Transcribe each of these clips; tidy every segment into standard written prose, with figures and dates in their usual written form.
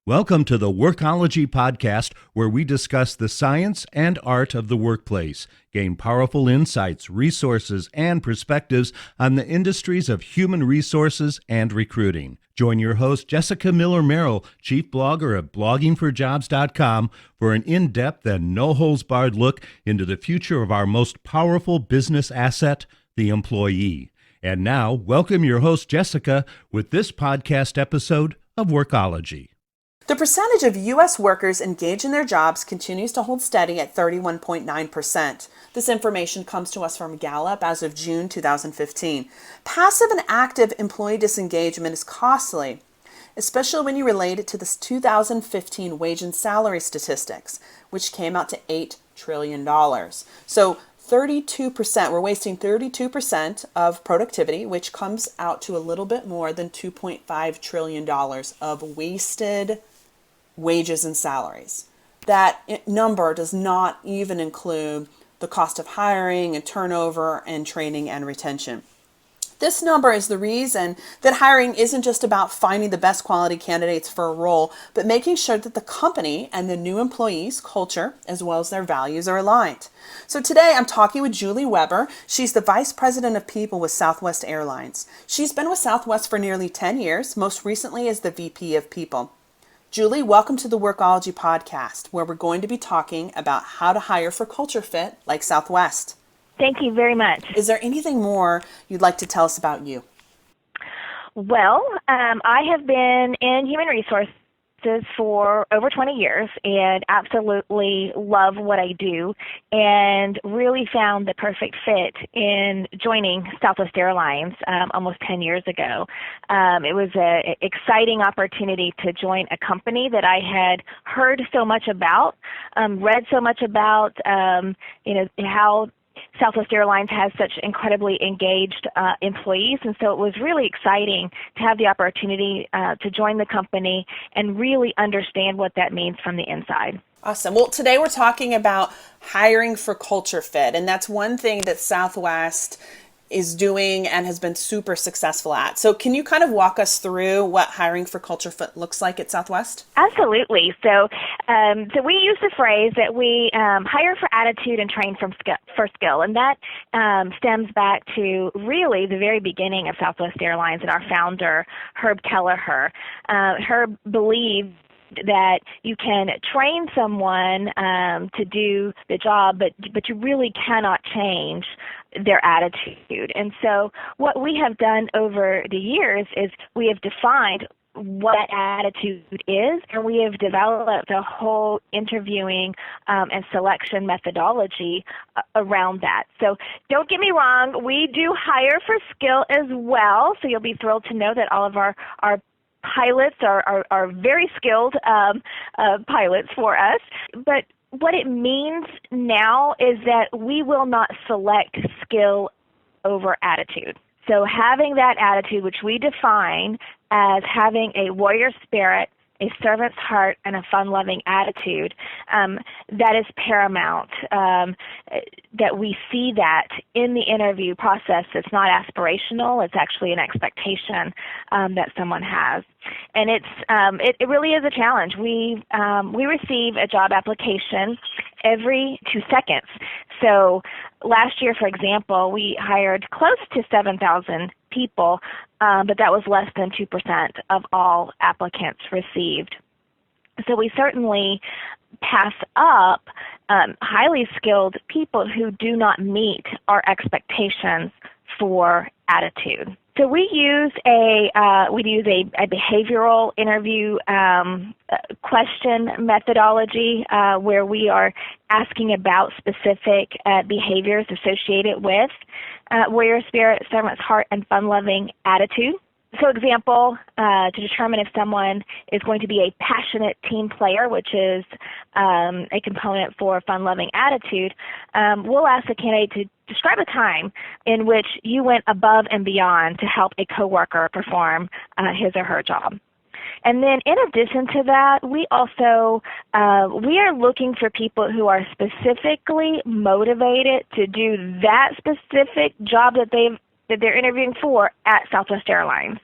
Welcome to the WORKOLOGY podcast, where we discuss the science and art of the workplace, gain powerful insights, resources, and perspectives on the industries of human resources and recruiting. Join your host, Jessica Miller-Merrill, chief blogger of bloggingforjobs.com, for an in-depth and no-holds-barred look into the future of our most powerful business asset, the employee. And now, welcome your host, Jessica, with this podcast episode of WORKOLOGY. The percentage of U.S. workers engaged in their jobs continues to hold steady at 31.9%. This information comes to us from Gallup as of June 2015. Passive and active employee disengagement is costly, especially when you relate it to the 2015 wage and salary statistics, which came out to $8 trillion. So 32%, we're wasting 32% of productivity, which comes out to a little bit more than $2.5 trillion of wasted wages and salaries. That number does not even include the cost of hiring and turnover and training and retention. This number is the reason that hiring isn't just about finding the best quality candidates for a role, but making sure that the company and the new employees' culture, as well as their values, are aligned. So today I'm talking with Julie Weber. She's the Vice President of People with Southwest Airlines. She's been with Southwest for nearly 10 years, most recently as the VP of People. Julie, welcome to the WORKOLOGY podcast, where we're going to be talking about how to hire for culture fit like Southwest. Thank you very much. Is there anything more you'd like to tell us about you? Well, I have been in human resources for over 20 years and absolutely love what I do and really found the perfect fit in joining Southwest Airlines almost 10 years ago. It was an exciting opportunity to join a company that I had heard so much about, read so much about, how Southwest Airlines has such incredibly engaged employees, and so it was really exciting to have the opportunity to join the company and really understand what that means from the inside. Awesome. Well, today we're talking about hiring for culture fit, and that's one thing that Southwest is doing and has been super successful at. So can you kind of walk us through what hiring for culture fit looks like at Southwest? Absolutely. So we use the phrase that we hire for attitude and train for skill, and that stems back to really the very beginning of Southwest Airlines and our founder, Herb Kelleher. Herb believed that you can train someone to do the job, but you really cannot change their attitude. And so what we have done over the years is we have defined what that attitude is, and we have developed a whole interviewing and selection methodology around that. So don't get me wrong, we do hire for skill as well, so you'll be thrilled to know that all of our pilots are very skilled pilots for us. But what it means now is that we will not select skill over attitude. So having that attitude, which we define as having a warrior spirit, a servant's heart, and a fun-loving attitude, that is paramount, that we see that in the interview process. It's not aspirational, it's actually an expectation that someone has. And it really is a challenge. We receive a job application every 2 seconds. So last year, for example, we hired close to 7,000 people, but that was less than 2% of all applicants received. So we certainly pass up highly skilled people who do not meet our expectations for attitude. So we use a behavioral interview question methodology where we are asking about specific behaviors associated with warrior spirit, servant's heart, and fun-loving attitude. So example, to determine if someone is going to be a passionate team player, which is a component for fun-loving attitude, we'll ask the candidate to describe a time in which you went above and beyond to help a coworker perform his or her job. And then in addition to that, we also, we are looking for people who are specifically motivated to do that specific job that they're interviewing for at Southwest Airlines.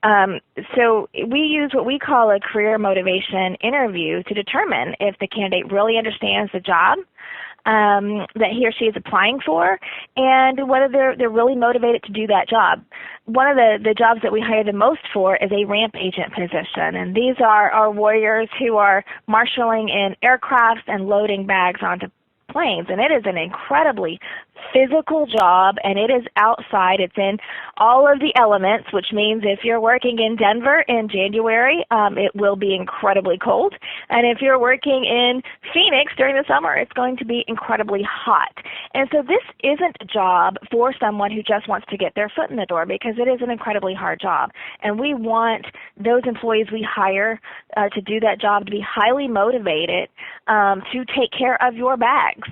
So we use what we call a career motivation interview to determine if the candidate really understands the job that he or she is applying for, and whether they're really motivated to do that job. One of the jobs that we hire the most for is a ramp agent position, and these are our warriors who are marshaling in aircrafts and loading bags onto planes, and it is an incredibly physical job, and it is outside. It's in all of the elements, which means if you're working in Denver in January, it will be incredibly cold, and if you're working in Phoenix during the summer, it's going to be incredibly hot. And so this isn't a job for someone who just wants to get their foot in the door, because it is an incredibly hard job, and we want those employees we hire to do that job to be highly motivated to take care of your bags,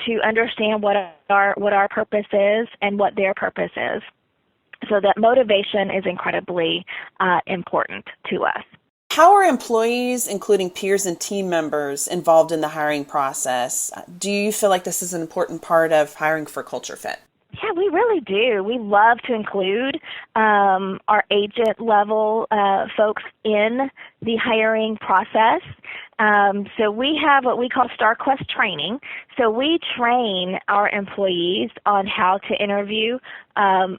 to understand what our purpose is and what their purpose is. So that motivation is incredibly important to us. How are employees, including peers and team members, involved in the hiring process? Do you feel like this is an important part of hiring for culture fit? Yeah, we really do. We love to include our agent level folks in the hiring process. So we have what we call StarQuest training. So we train our employees on how to interview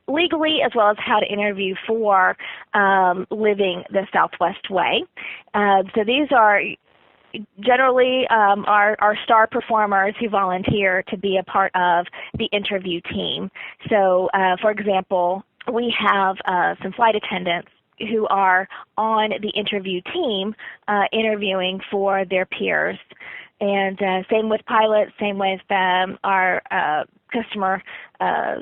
legally, as well as how to interview for living the Southwest way. So these are generally our star performers who volunteer to be a part of the interview team. So, for example, we have some flight attendants who are on the interview team interviewing for their peers. And same with pilots, same with our customer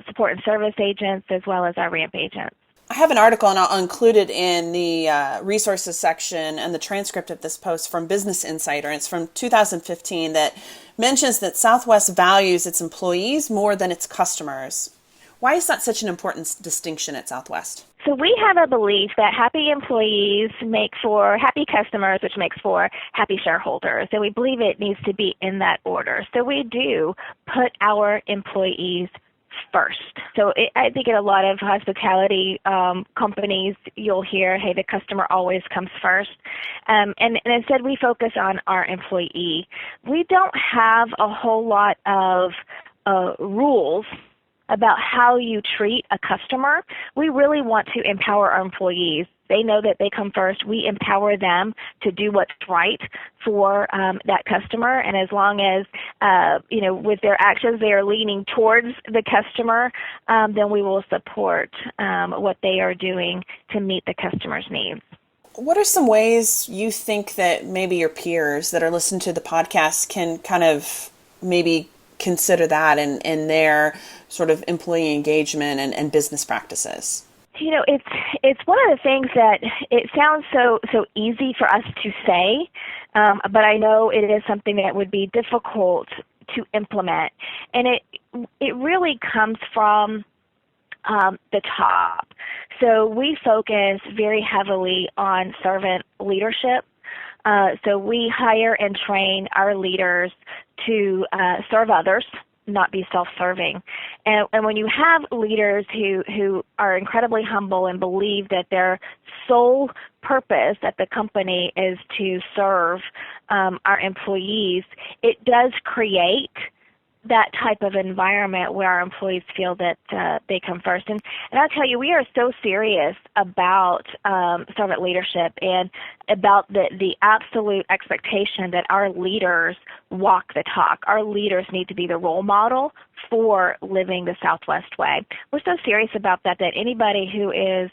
support and service agents, as well as our ramp agents. I have an article, and I'll include it in the resources section and the transcript of this post from Business Insider. It's from 2015 that mentions that Southwest values its employees more than its customers. Why is that such an important distinction at Southwest? So we have a belief that happy employees make for happy customers, which makes for happy shareholders. And we believe it needs to be in that order. So we do put our employees first. So I think in a lot of hospitality companies, you'll hear, hey, the customer always comes first. And instead, we focus on our employee. We don't have a whole lot of rules about how you treat a customer. We really want to empower our employees. They know that they come first. We empower them to do what's right for that customer. And as long as, with their actions, they are leaning towards the customer, then we will support what they are doing to meet the customer's needs. What are some ways you think that maybe your peers that are listening to the podcast can kind of maybe consider that in their sort of employee engagement and business practices? It's one of the things that it sounds so easy for us to say, but I know it is something that would be difficult to implement, and it really comes from the top. So we focus very heavily on servant leadership. So we hire and train our leaders to serve others, not be self-serving. And when you have leaders who are incredibly humble and believe that their sole purpose at the company is to serve our employees, it does create that type of environment where our employees feel that they come first. And I'll tell you, we are so serious about servant leadership and about the absolute expectation that our leaders walk the talk. Our leaders need to be the role model for living the Southwest way. We're so serious about that anybody who is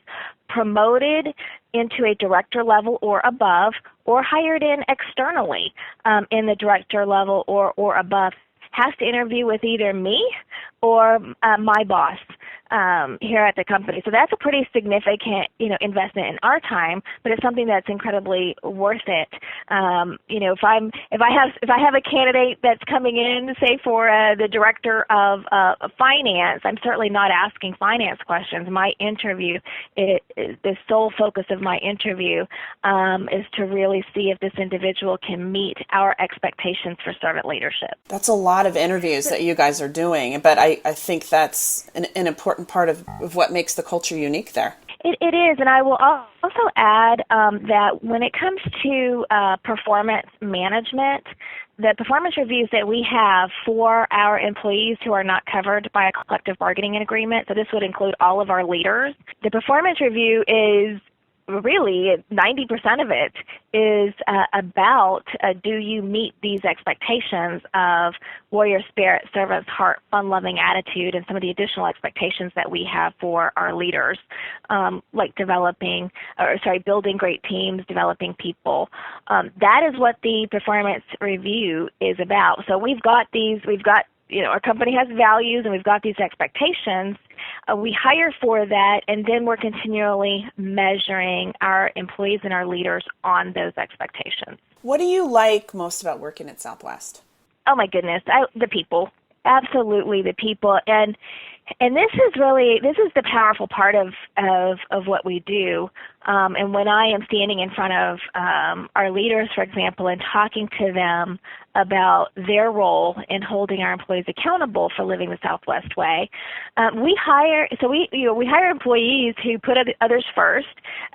promoted into a director level or above, or hired in externally in the director level or above, has to interview with either me or my boss here at the company. So that's a pretty significant, investment in our time, but it's something that's incredibly worth it. If I have a candidate that's coming in, say for the director of finance, I'm certainly not asking finance questions. My interview, the sole focus of my interview is to really see if this individual can meet our expectations for servant leadership. That's a lot of interviews that you guys are doing, but I think that's an important part of what makes the culture unique there. It is, and I will also add that when it comes to performance management, the performance reviews that we have for our employees who are not covered by a collective bargaining agreement, so this would include all of our leaders, the performance review is really 90% of it is about do you meet these expectations of warrior spirit, servant's heart, fun-loving attitude, and some of the additional expectations that we have for our leaders, like building great teams, developing people. That is what the performance review is about. So our company has values and we've got these expectations. We hire for that, and then we're continually measuring our employees and our leaders on those expectations. What do you like most about working at Southwest? Oh my goodness, the people. Absolutely the people. And this is the powerful part of what we do. And when I am standing in front of our leaders, for example, and talking to them about their role in holding our employees accountable for living the Southwest way, we hire employees who put others first,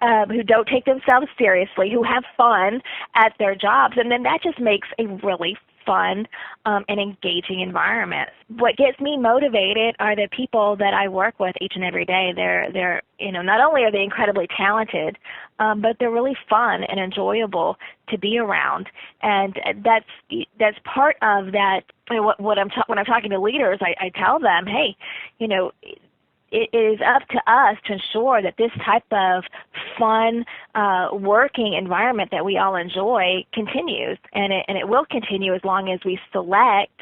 who don't take themselves seriously, who have fun at their jobs, and then that just makes a really fun and engaging environment. What gets me motivated are the people that I work with each and every day. They're not only are they incredibly talented, but they're really fun and enjoyable to be around. And that's part of that. When I'm talking to leaders, I tell them, hey, it is up to us to ensure that this type of fun working environment that we all enjoy continues, and it will continue as long as we select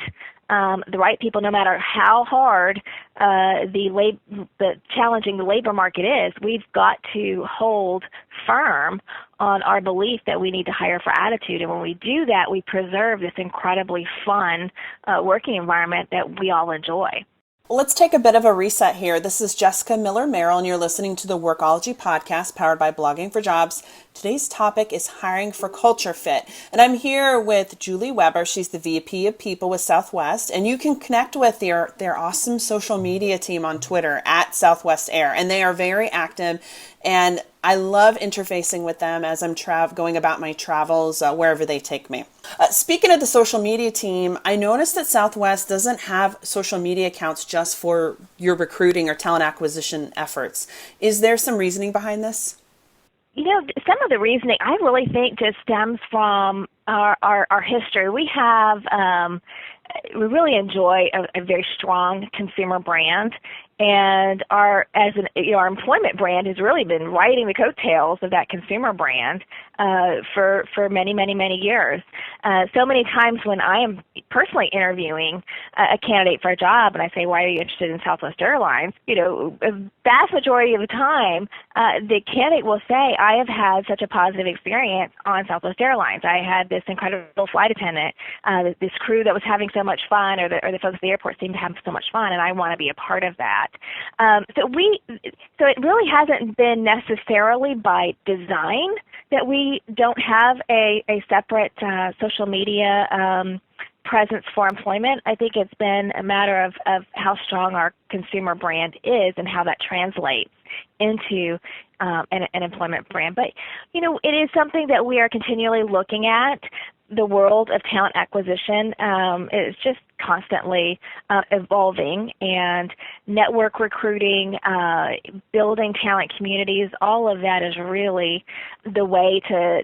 the right people, no matter how hard the challenging the labor market is. We've got to hold firm on our belief that we need to hire for attitude, and when we do that, we preserve this incredibly fun working environment that we all enjoy. Let's take a bit of a reset here. This is Jessica Miller-Merrill, and you're listening to the WORKOLOGY podcast powered by Blogging for Jobs. Today's topic is hiring for culture fit. And I'm here with Julie Weber. She's the VP of People with Southwest. And you can connect with their awesome social media team on Twitter at Southwest Air. And they are very active. And I love interfacing with them as I'm going about my travels wherever they take me. Speaking of the social media team, I noticed that Southwest doesn't have social media accounts just for your recruiting or talent acquisition efforts. Is there some reasoning behind this? Some of the reasoning I really think just stems from our history. We really enjoy a very strong consumer brand, and our employment brand has really been riding the coattails of that consumer brand for many, many, many years. So many times when I am personally interviewing a candidate for a job and I say, why are you interested in Southwest Airlines? A vast majority of the time, the candidate will say, I have had such a positive experience on Southwest Airlines. I had this incredible flight attendant, this crew that was having so much fun, or the folks at the airport seemed to have so much fun, and I want to be a part of that. So it really hasn't been necessarily by design that we don't have a separate social media presence for employment. I think it's been a matter of how strong our consumer brand is and how that translates into an employment brand. But, it is something that we are continually looking at. The world of talent acquisition is just constantly evolving, and network recruiting, building talent communities, all of that is really the way to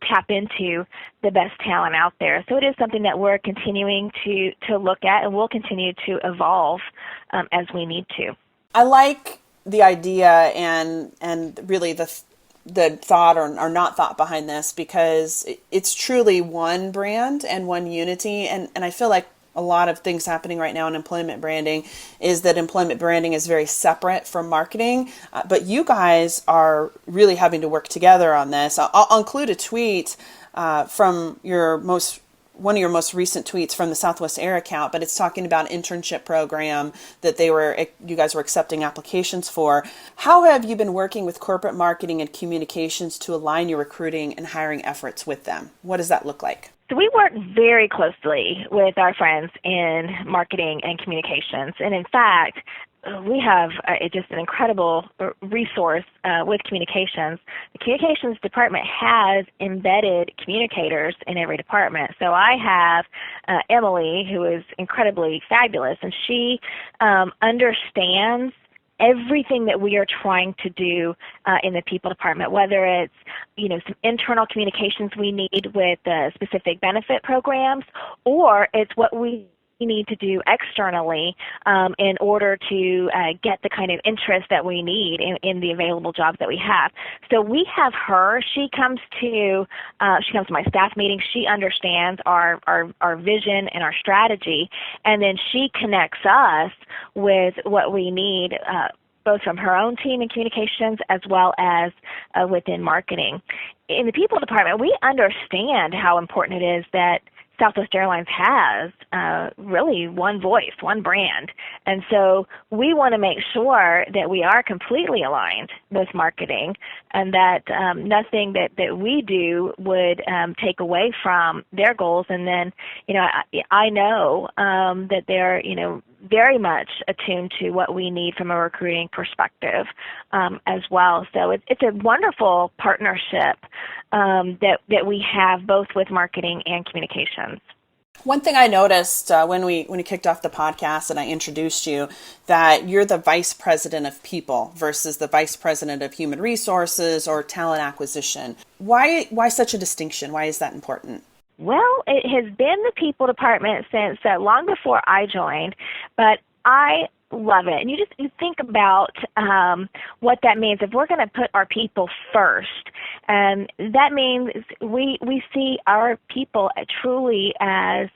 tap into the best talent out there. So it is something that we're continuing to look at, and we'll continue to evolve as we need to. I like the idea and really the thought or not thought behind this, because it's truly one brand and one unity. And I feel like a lot of things happening right now in employment branding is that employment branding is very separate from marketing. But you guys are really having to work together on this. I'll include a tweet from one of your most recent tweets from the Southwest Air account, but it's talking about an internship program that you guys were accepting applications for. How have you been working with corporate marketing and communications to align your recruiting and hiring efforts with them? What does that look like? So we work very closely with our friends in marketing and communications. And in fact, we have just an incredible resource with communications. The communications department has embedded communicators in every department. So I have Emily, who is incredibly fabulous, and she understands everything that we are trying to do in the people department, whether it's some internal communications we need with specific benefit programs, or it's what we need to do externally in order to get the kind of interest that we need in the available jobs that we have. So we have her. She comes to my staff meetings. She understands our vision and our strategy, and then she connects us with what we need, both from her own team in communications as well as within marketing. In the people department, we understand how important it is that Southwest Airlines has really one voice, one brand. And so we want to make sure that we are completely aligned with marketing, and that nothing that we do would take away from their goals. And then, I know that they're, very much attuned to what we need from a recruiting perspective as well. So it's a wonderful partnership that we have both with marketing and communications. One thing I noticed when we kicked off the podcast and I introduced you, that you're the vice president of people versus the vice president of human resources or talent acquisition. Why such a distinction? Why is that important? Well, it has been the people department since long before I joined, but I love it. And you think about what that means. If we're going to put our people first, that means we see our people truly as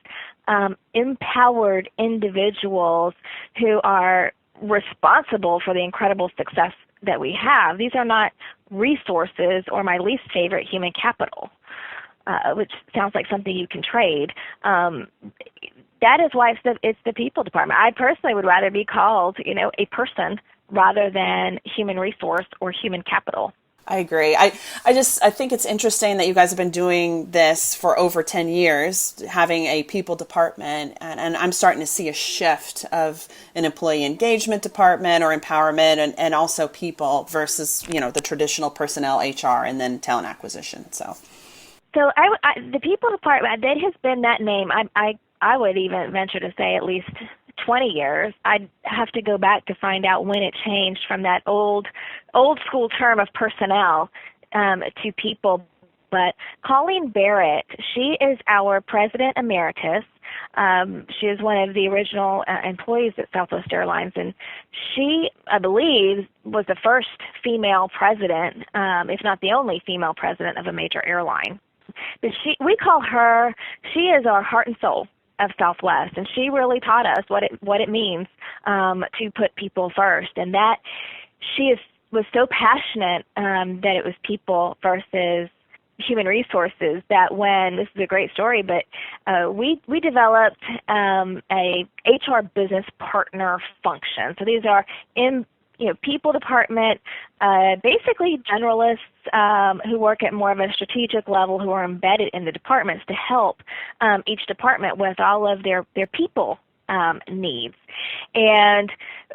empowered individuals who are responsible for the incredible success that we have. These are not resources or my least favorite, human capital. Which sounds like something you can trade. That is why it's the people department. I personally would rather be called, a person rather than human resource or human capital. I agree. I think it's interesting that you guys have been doing this for over 10 years, having a people department, and I'm starting to see a shift of an employee engagement department or empowerment and also people versus, the traditional personnel, HR, and then talent acquisition. So the people department, that has been that name. I would even venture to say at least 20 years. I'd have to go back to find out when it changed from that old school term of personnel to people. But Colleen Barrett, she is our president emeritus. She is one of the original employees at Southwest Airlines, and she, I believe, was the first female president, if not the only female president of a major airline. But we call her, she is our heart and soul of Southwest, and she really taught us what it means to put people first, and that she was so passionate that it was people versus human resources that when, this is a great story, but we developed a HR business partner function. So these are people department, basically generalists who work at more of a strategic level, who are embedded in the departments to help each department with all of their people needs. And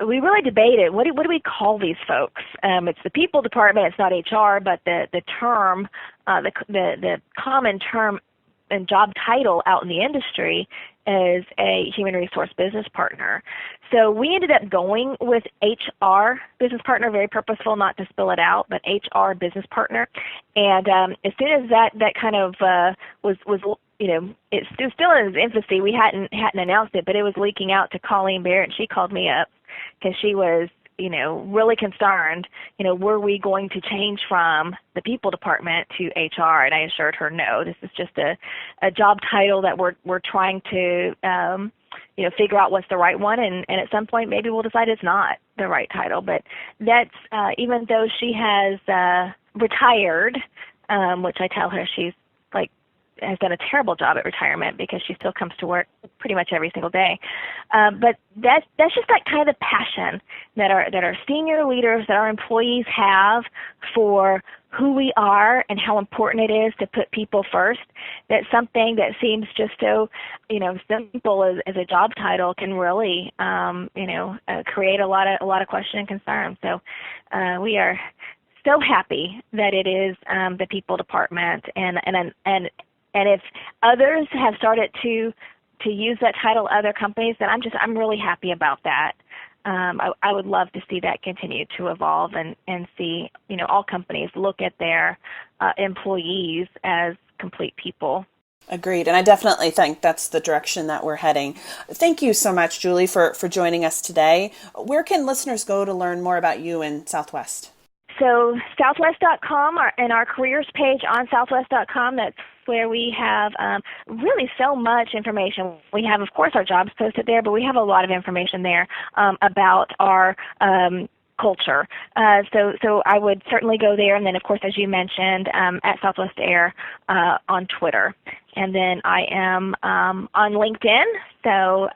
we really debated, what do we call these folks? It's the people department, it's not HR, but the term, the common term and job title out in the industry is a human resource business partner. So we ended up going with HR business partner, very purposeful, not to spill it out, but HR business partner. And as soon as that kind of was it's still in its infancy. We hadn't announced it, but it was leaking out to Colleen Barrett, and she called me up because she was really concerned, were we going to change from the people department to HR? And I assured her, no, this is just a job title that we're trying to, figure out what's the right one. And at some point, maybe we'll decide it's not the right title. But that's, even though she has retired, which I tell her she's like has done a terrible job at retirement because she still comes to work pretty much every single day. But that's just that kind of the passion that our senior leaders, that our employees have for who we are and how important it is to put people first. That's something that seems just so, simple as a job title can really, create a lot of question and concern. So we are so happy that it is the people department, and if others have started to use that title at other companies, then I'm really happy about that. I would love to see that continue to evolve and see, all companies look at their employees as complete people. Agreed. And I definitely think that's the direction that we're heading. Thank you so much, Julie, for joining us today. Where can listeners go to learn more about you and Southwest? So Southwest.com and our careers page on Southwest.com, that's where we have really so much information. We have, of course, our jobs posted there, but we have a lot of information there about our culture. So I would certainly go there. And then, of course, as you mentioned, at Southwest Air on Twitter. And then I am on LinkedIn. So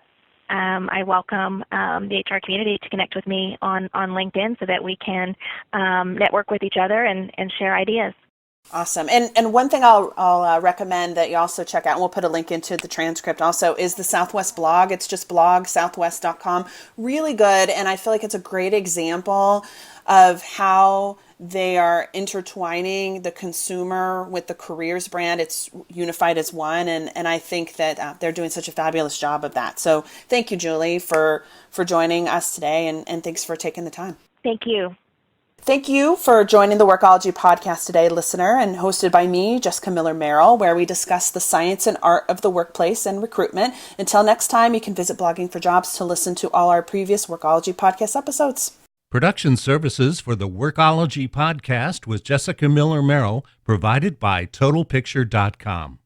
I welcome the HR community to connect with me on LinkedIn so that we can network with each other and share ideas. Awesome. And one thing I'll recommend that you also check out, and we'll put a link into the transcript also, is the Southwest blog. It's just blog.southwest.com. Really good. And I feel like it's a great example of how they are intertwining the consumer with the careers brand. It's unified as one. And I think that they're doing such a fabulous job of that. So thank you, Julie, for joining us today. And thanks for taking the time. Thank you. Thank you for joining the Workology podcast today, listener, and hosted by me, Jessica Miller-Merrill, where we discuss the science and art of the workplace and recruitment. Until next time, you can visit Blogging for Jobs to listen to all our previous Workology podcast episodes. Production services for the Workology podcast with Jessica Miller-Merrill provided by TotalPicture.com.